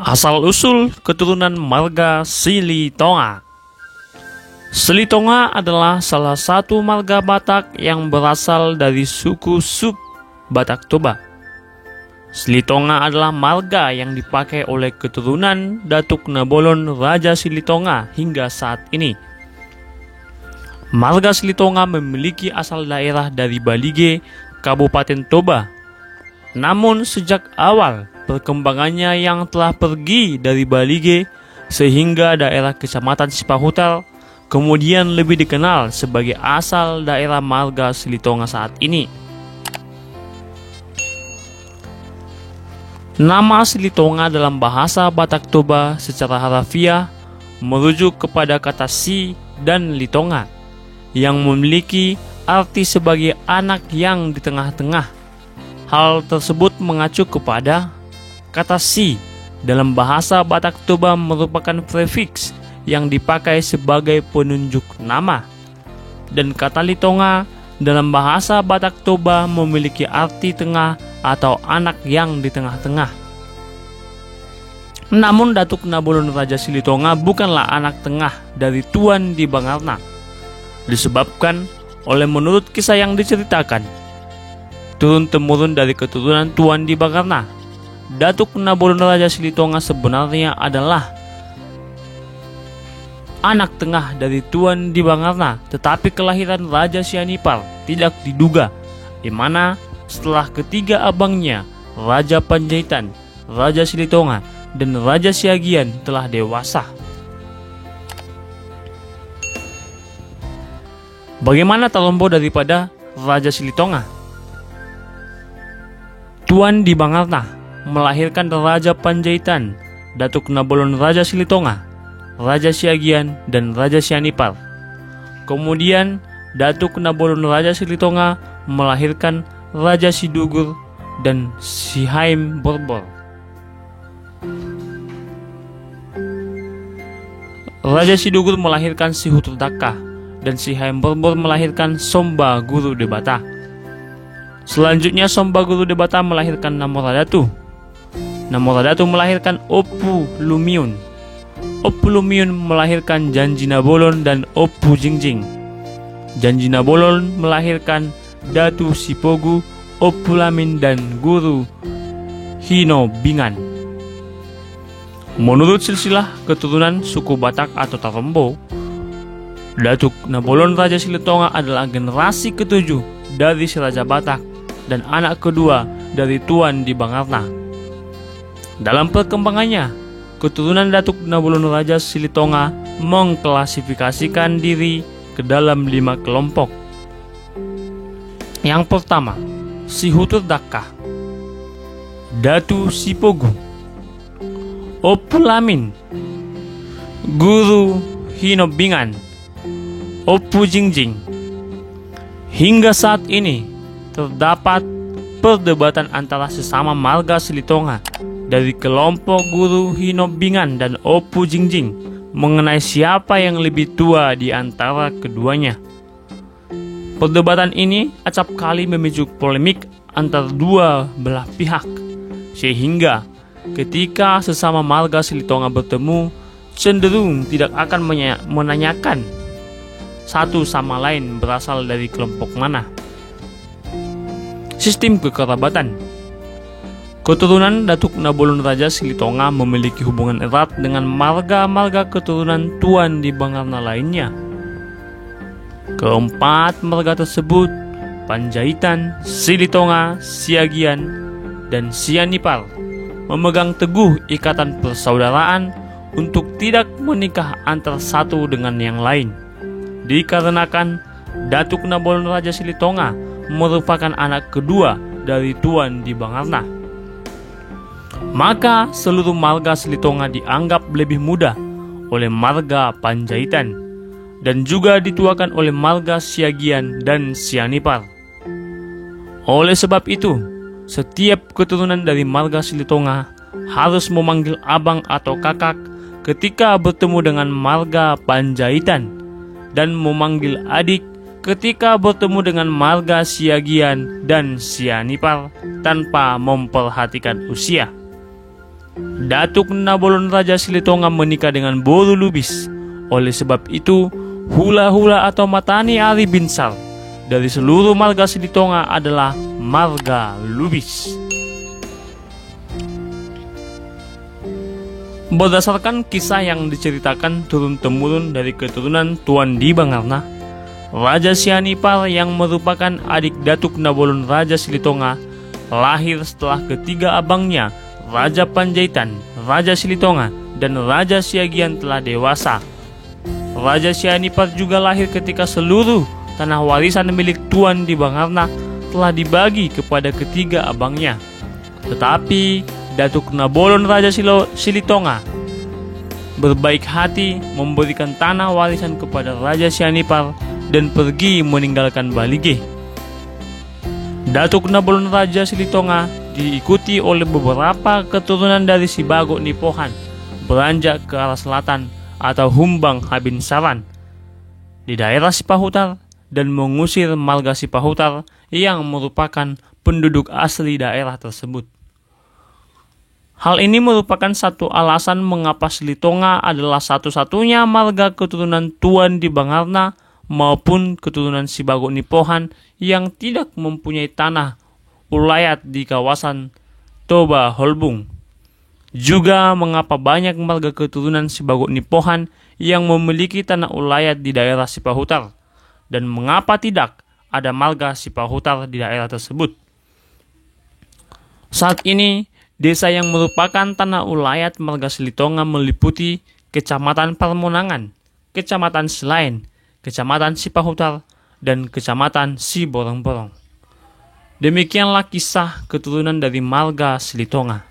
Asal-usul keturunan marga Silitonga. Silitonga adalah salah satu marga Batak yang berasal dari suku sub Batak Toba. Silitonga adalah marga yang dipakai oleh keturunan Datuk Nabolon Raja Silitonga hingga saat ini. Marga Silitonga memiliki asal daerah dari Balige, Kabupaten Toba. Namun sejak awal perkembangannya yang telah pergi dari Balige sehingga daerah Kecamatan Sipahutal, kemudian lebih dikenal sebagai asal daerah marga Silitonga saat ini. Nama Silitonga dalam bahasa Batak Toba secara harafiah merujuk kepada kata si dan litonga yang memiliki arti sebagai anak yang di tengah-tengah. Hal tersebut mengacu kepada kata si dalam bahasa Batak Toba merupakan prefiks yang dipakai sebagai penunjuk nama, dan kata litonga dalam bahasa Batak Toba memiliki arti tengah atau anak yang di tengah-tengah. Namun Datuk Nabolon Raja Silitonga bukanlah anak tengah dari Tuan di Bangarna, disebabkan oleh menurut kisah yang diceritakan turun-temurun dari keturunan Tuan di Bangarna, Datuk Nabolon Raja Silitonga sebenarnya adalah anak tengah dari Tuan di Bangarna, tetapi kelahiran Raja Sianipar tidak diduga, di mana setelah ketiga abangnya, Raja Panjaitan, Raja Silitonga, dan Raja Siagian telah dewasa. Bagaimana Talombo daripada Raja Silitonga? Tuan di Bangarna melahirkan Raja Panjaitan, Datuk Nabolon Raja Silitonga, Raja Siagian, dan Raja Sianipar. Kemudian Datuk Nabolon Raja Silitonga melahirkan Raja Sidugur dan Sihaim Borbor. Raja Sidugur melahirkan Sihuturdaka dan Sihaim Borbor melahirkan Somba Guru Debata. Selanjutnya Somba Guru Debata melahirkan Namoradatu. Namoradatu melahirkan Opu Lumiun. Opu Lumiun melahirkan Janji Nabolon dan Opu Jingjing. Janji Nabolon melahirkan Datu Sipogu, Opu Lamin, dan Guru Hino Bingan. Menurut silsilah keturunan suku Batak atau Talombo, Datuk Nabolon Raja Silitonga adalah generasi ketujuh dari si Raja Batak dan anak kedua dari Tuan di Bangarna. Dalam perkembangannya, keturunan Datuk Nabolon Raja Silitonga mengklasifikasikan diri ke dalam 5 kelompok. Yang pertama, Sihuturdaka, Datu Sipogu, Opu Lamin, Guru Hino Bingan, Opu Jingjing. Hingga saat ini terdapat perdebatan antara sesama marga Silitonga dari kelompok Guru Hino Bingan dan Opu Jingjing mengenai siapa yang lebih tua di antara keduanya. Perdebatan ini acap kali memicu polemik antar dua belah pihak, sehingga ketika sesama marga Silitonga bertemu cenderung tidak akan menanyakan satu sama lain berasal dari kelompok mana. Sistem kekerabatan. Keturunan Datuk Nabolon Raja Silitonga memiliki hubungan erat dengan marga-marga keturunan Tuan di Bangarna lainnya. Keempat marga tersebut, Panjaitan, Silitonga, Siagian, dan Sianipar, memegang teguh ikatan persaudaraan untuk tidak menikah antara satu dengan yang lain, dikarenakan Datuk Nabolon Raja Silitonga merupakan anak kedua dari Tuan di Bangarna. Maka seluruh marga Silitonga dianggap lebih muda oleh marga Panjaitan dan juga dituakan oleh marga Siagian dan Sianipar. Oleh sebab itu, setiap keturunan dari marga Silitonga harus memanggil abang atau kakak ketika bertemu dengan marga Panjaitan, dan memanggil adik ketika bertemu dengan marga Siagian dan Sianipar tanpa memperhatikan usia. Datuk Nabolon Raja Silitonga menikah dengan Boru Lubis. Oleh sebab itu, hula-hula atau Matani Ari Binsar dari seluruh marga Silitonga adalah marga Lubis. Berdasarkan kisah yang diceritakan turun-temurun dari keturunan Tuan Di Bangarna, Raja Sianipar yang merupakan adik Datuk Nabolon Raja Silitonga lahir setelah ketiga abangnya, Raja Panjaitan, Raja Silitonga, dan Raja Siagian telah dewasa. Raja Sianipar juga lahir ketika seluruh tanah warisan milik Tuan Di Bangarna telah dibagi kepada ketiga abangnya. Tetapi Datuk Nabolon Raja Silitonga berbaik hati memberikan tanah warisan kepada Raja Sianipar dan pergi meninggalkan Balige. Datuk Nabolon Raja Silitonga diikuti oleh beberapa keturunan dari Sibago Nipohan beranjak ke arah selatan atau Humbang Habinsaran di daerah Sipahutar dan mengusir marga Sipahutar yang merupakan penduduk asli daerah tersebut. Hal ini merupakan satu alasan mengapa Silitonga adalah satu-satunya marga keturunan Tuan Di Bangarna maupun keturunan Sibago Nipohan yang tidak mempunyai tanah ulayat di kawasan Toba Holbung. Juga mengapa banyak marga keturunan Sibago Nipohan yang memiliki tanah ulayat di daerah Sipahutar, dan mengapa tidak ada marga Sipahutar di daerah tersebut. Saat ini, desa yang merupakan tanah ulayat marga Silitonga meliputi Kecamatan Parmonangan, Kecamatan Selain, Kecamatan Sipahutar, dan Kecamatan Siborong-borong. Demikianlah kisah keturunan dari marga Silitonga.